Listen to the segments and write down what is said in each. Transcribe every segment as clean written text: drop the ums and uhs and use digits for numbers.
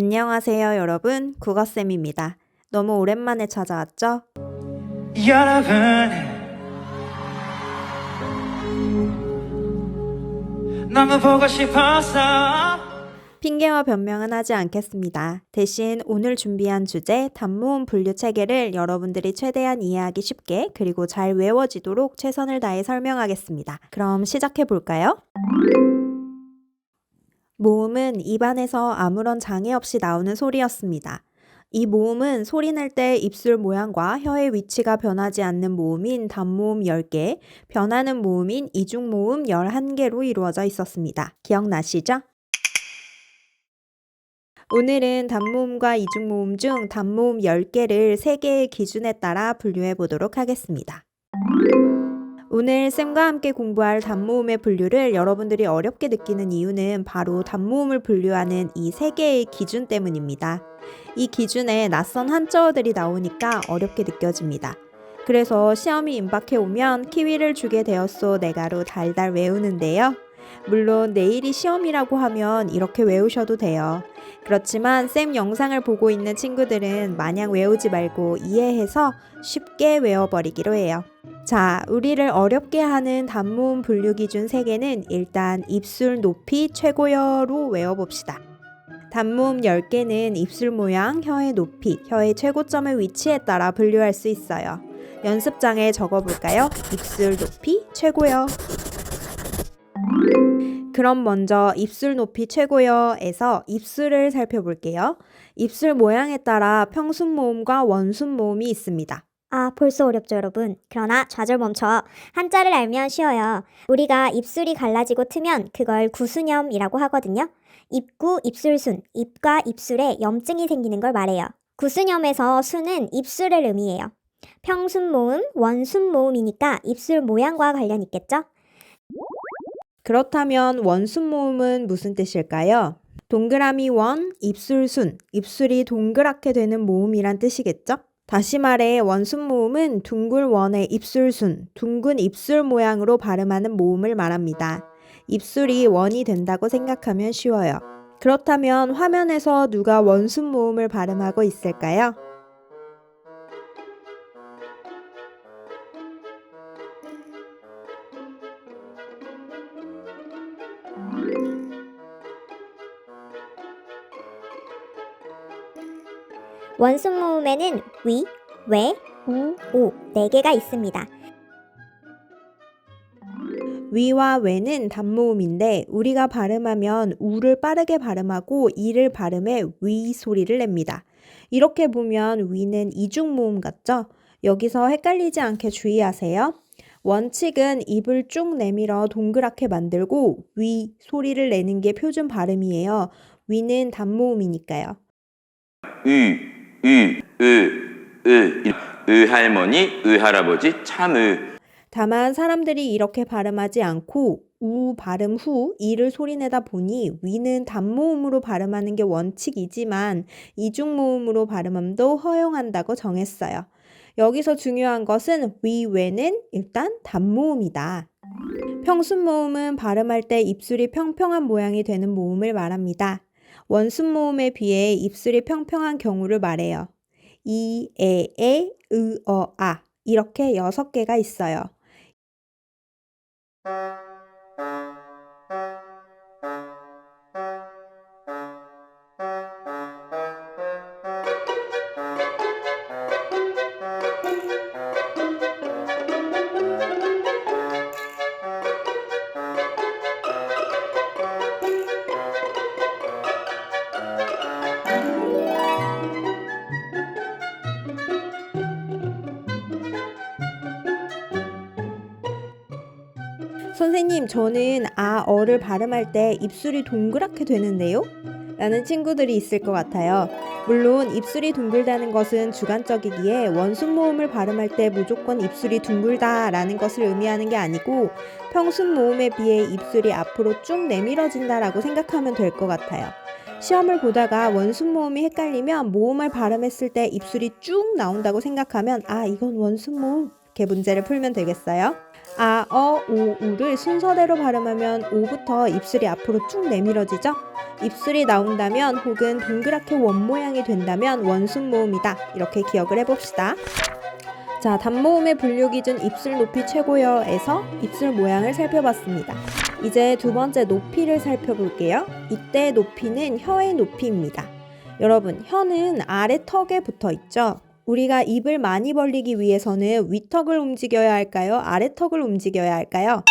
안녕하세요, 여러분. 국어쌤입니다. 너무 오랜만에 찾아왔죠? 여러분 너무 보고 싶어서 핑계와 변명은 하지 않겠습니다. 대신 오늘 준비한 주제 단모음 분류 체계를 여러분들이 최대한 이해하기 쉽게 그리고 잘 외워지도록 최선을 다해 설명하겠습니다. 그럼 시작해 볼까요? 모음은 입안에서 아무런 장애 없이 나오는 소리였습니다. 이 모음은 소리 낼 때 입술 모양과 혀의 위치가 변하지 않는 모음인 단모음 10개, 변하는 모음인 이중모음 11개로 이루어져 있었습니다. 기억나시죠? 오늘은 단모음과 이중모음 중 단모음 10개를 3개의 기준에 따라 분류해 보도록 하겠습니다. 오늘 쌤과 함께 공부할 단모음의 분류를 여러분들이 어렵게 느끼는 이유는 바로 단모음을 분류하는 이 3개의 기준 때문입니다. 이 기준에 낯선 한자어들이 나오니까 어렵게 느껴집니다. 그래서 시험이 임박해 오면 키위를 주게 되었소 내가로 달달 외우는데요. 물론 내일이 시험이라고 하면 이렇게 외우셔도 돼요. 그렇지만 쌤 영상을 보고 있는 친구들은 마냥 외우지 말고 이해해서 쉽게 외워버리기로 해요. 자, 우리를 어렵게 하는 단모음 분류 기준 3개는 일단 입술 높이 최고여로 외워봅시다. 단모음 10개는 입술 모양, 혀의 높이, 혀의 최고점의 위치에 따라 분류할 수 있어요. 연습장에 적어볼까요? 입술 높이 최고여. 그럼 먼저 입술 높이 최고여에서 입술을 살펴볼게요. 입술 모양에 따라 평순모음과 원순모음이 있습니다. 아, 벌써 어렵죠, 여러분. 그러나 좌절 멈춰. 한자를 알면 쉬워요. 우리가 입술이 갈라지고 트면 그걸 구순염이라고 하거든요. 입구, 입술순, 입과 입술에 염증이 생기는 걸 말해요. 구순염에서 순은 입술을 의미해요. 평순모음, 원순모음이니까 입술 모양과 관련 있겠죠? 그렇다면 원순모음은 무슨 뜻일까요? 동그라미 원, 입술 순, 입술이 동그랗게 되는 모음이란 뜻이겠죠? 다시 말해 원순모음은 둥글 원의 입술 순, 둥근 입술 모양으로 발음하는 모음을 말합니다. 입술이 원이 된다고 생각하면 쉬워요. 그렇다면 화면에서 누가 원순모음을 발음하고 있을까요? 원순모음에는 위, 외, 우, 오 4개가 있습니다. 위와 외는 단모음인데 우리가 발음하면 우를 빠르게 발음하고 이를 발음해 위 소리를 냅니다. 이렇게 보면 위는 이중모음 같죠? 여기서 헷갈리지 않게 주의하세요. 원칙은 입을 쭉 내밀어 동그랗게 만들고 위 소리를 내는 게 표준 발음이에요. 위는 단모음이니까요. 할머니, 할아버지, 참으. 다만 사람들이 이렇게 발음하지 않고 우 발음 후 이를 소리내다 보니 위는 단모음으로 발음하는 게 원칙이지만 이중모음으로 발음함도 허용한다고 정했어요. 여기서 중요한 것은 위, 외는 일단 단모음이다. 평순모음은 발음할 때 입술이 평평한 모양이 되는 모음을 말합니다. 원순모음에 비해 입술이 평평한 경우를 말해요. 이, 에, 아 이렇게 6개가 있어요. 선생님, 저는 어를 발음할 때 입술이 동그랗게 되는데요? 라는 친구들이 있을 것 같아요. 물론 입술이 둥글다는 것은 주관적이기에 원순모음을 발음할 때 무조건 입술이 둥글다 라는 것을 의미하는 게 아니고 평순모음에 비해 입술이 앞으로 쭉 내밀어진다 라고 생각하면 될 것 같아요. 시험을 보다가 원순모음이 헷갈리면 모음을 발음했을 때 입술이 쭉 나온다고 생각하면 이건 원순모음 이렇게 문제를 풀면 되겠어요. 아, 어, 오, 우를 순서대로 발음하면 오부터 입술이 앞으로 쭉 내밀어지죠? 입술이 나온다면 혹은 동그랗게 원 모양이 된다면 원순 모음이다. 이렇게 기억을 해봅시다. 자, 단모음의 분류 기준 입술 높이 최고여에서 입술 모양을 살펴봤습니다. 이제 두 번째 높이를 살펴볼게요. 이때 높이는 혀의 높이입니다. 여러분, 혀는 아래 턱에 붙어 있죠? 우리가 입을 많이 벌리기 위해서는 위턱을 움직여야 할까요? 아래턱을 움직여야 할까요?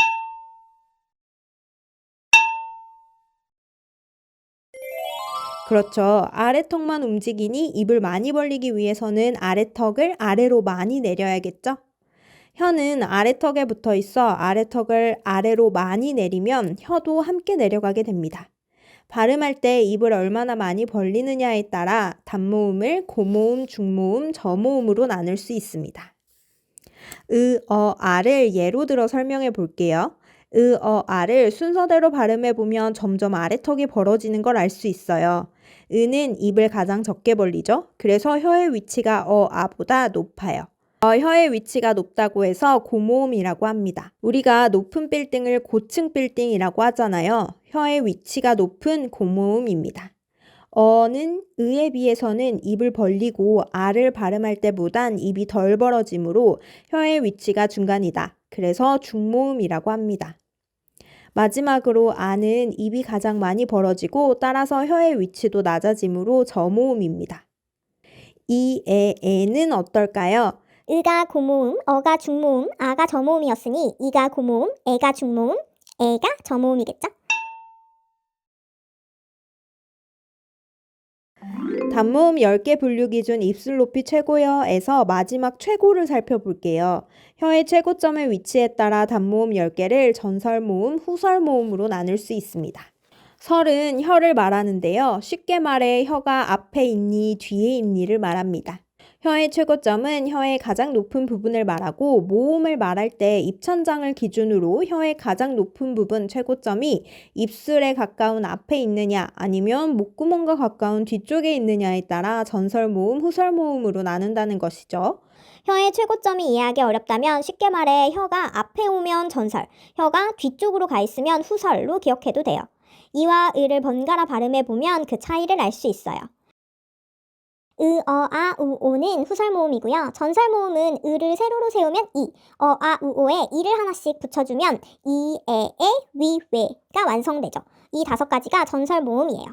그렇죠. 아래턱만 움직이니 입을 많이 벌리기 위해서는 아래턱을 아래로 많이 내려야겠죠? 혀는 아래턱에 붙어 있어 아래턱을 아래로 많이 내리면 혀도 함께 내려가게 됩니다. 발음할 때 입을 얼마나 많이 벌리느냐에 따라 단모음을 고모음, 중모음, 저모음으로 나눌 수 있습니다. 아를 예로 들어 설명해 볼게요. 아를 순서대로 발음해 보면 점점 아래턱이 벌어지는 걸 알 수 있어요. 는 입을 가장 적게 벌리죠. 그래서 혀의 위치가 아보다 높아요. 혀의 위치가 높다고 해서 고모음이라고 합니다. 우리가 높은 빌딩을 고층 빌딩이라고 하잖아요. 혀의 위치가 높은 고모음입니다. 는 의에 비해서는 입을 벌리고 아를 발음할 때보단 입이 덜 벌어지므로 혀의 위치가 중간이다. 그래서 중모음이라고 합니다. 마지막으로 아는 입이 가장 많이 벌어지고 따라서 혀의 위치도 낮아지므로 저모음입니다. 에는 어떨까요? 으가 고모음, 어가 중모음, 아가 저모음이었으니 이가 고모음, 애가 중모음, 애가 저모음이겠죠? 단모음 10개 분류 기준 입술 높이 최고여에서 마지막 최고를 살펴볼게요. 혀의 최고점의 위치에 따라 단모음 10개를 전설모음, 후설모음으로 나눌 수 있습니다. 설은 혀를 말하는데요. 쉽게 말해 혀가 앞에 있니 뒤에 있니를 말합니다. 혀의 최고점은 혀의 가장 높은 부분을 말하고 모음을 말할 때 입천장을 기준으로 혀의 가장 높은 부분 최고점이 입술에 가까운 앞에 있느냐 아니면 목구멍과 가까운 뒤쪽에 있느냐에 따라 전설모음, 후설모음으로 나눈다는 것이죠. 혀의 최고점이 이해하기 어렵다면 쉽게 말해 혀가 앞에 오면 전설, 혀가 뒤쪽으로 가 있으면 후설로 기억해도 돼요. 이와 의를 번갈아 발음해 보면 그 차이를 알 수 있어요. 오는 후설모음이고요. 전설모음은 의를 세로로 세우면 오에 이를 하나씩 붙여주면 위가 완성되죠. 이 5가지가 전설모음이에요.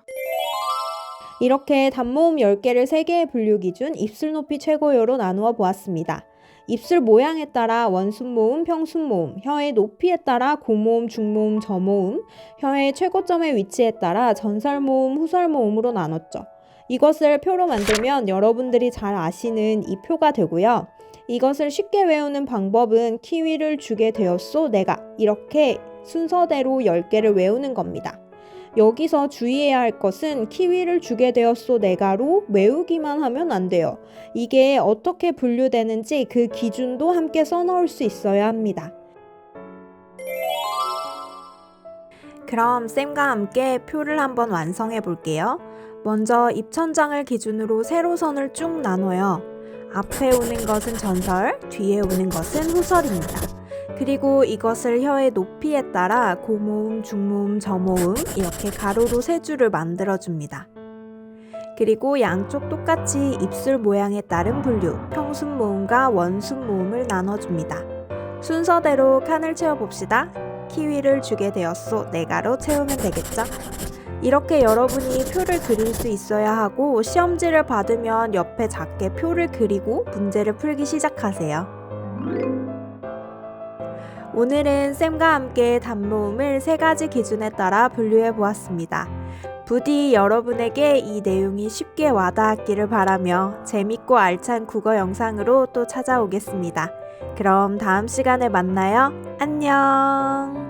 이렇게 단모음 10개를 3개의 분류 기준 입술 높이 최고요로 나누어 보았습니다. 입술 모양에 따라 원순모음, 평순모음, 혀의 높이에 따라 고모음, 중모음, 저모음, 혀의 최고점의 위치에 따라 전설모음, 후설모음으로 나눴죠. 이것을 표로 만들면 여러분들이 잘 아시는 이 표가 되고요. 이것을 쉽게 외우는 방법은 키위를 주게 되었소 내가 이렇게 순서대로 10개를 외우는 겁니다. 여기서 주의해야 할 것은 키위를 주게 되었소 내가로 외우기만 하면 안 돼요. 이게 어떻게 분류되는지 그 기준도 함께 써놓을 수 있어야 합니다. 그럼 쌤과 함께 표를 한번 완성해 볼게요. 먼저 입천장을 기준으로 세로선을 쭉 나눠요. 앞에 오는 것은 전설, 뒤에 오는 것은 후설입니다. 그리고 이것을 혀의 높이에 따라 고모음, 중모음, 저모음 이렇게 가로로 3줄을 만들어줍니다. 그리고 양쪽 똑같이 입술 모양에 따른 분류, 평순모음과 원순모음을 나눠줍니다. 순서대로 칸을 채워봅시다. 키위를 주게 되었소 내가로 채우면 되겠죠? 이렇게 여러분이 표를 그릴 수 있어야 하고 시험지를 받으면 옆에 작게 표를 그리고 문제를 풀기 시작하세요. 오늘은 쌤과 함께 단모음을 3가지 기준에 따라 분류해 보았습니다. 부디 여러분에게 이 내용이 쉽게 와닿았기를 바라며 재밌고 알찬 국어 영상으로 또 찾아오겠습니다. 그럼 다음 시간에 만나요. 안녕!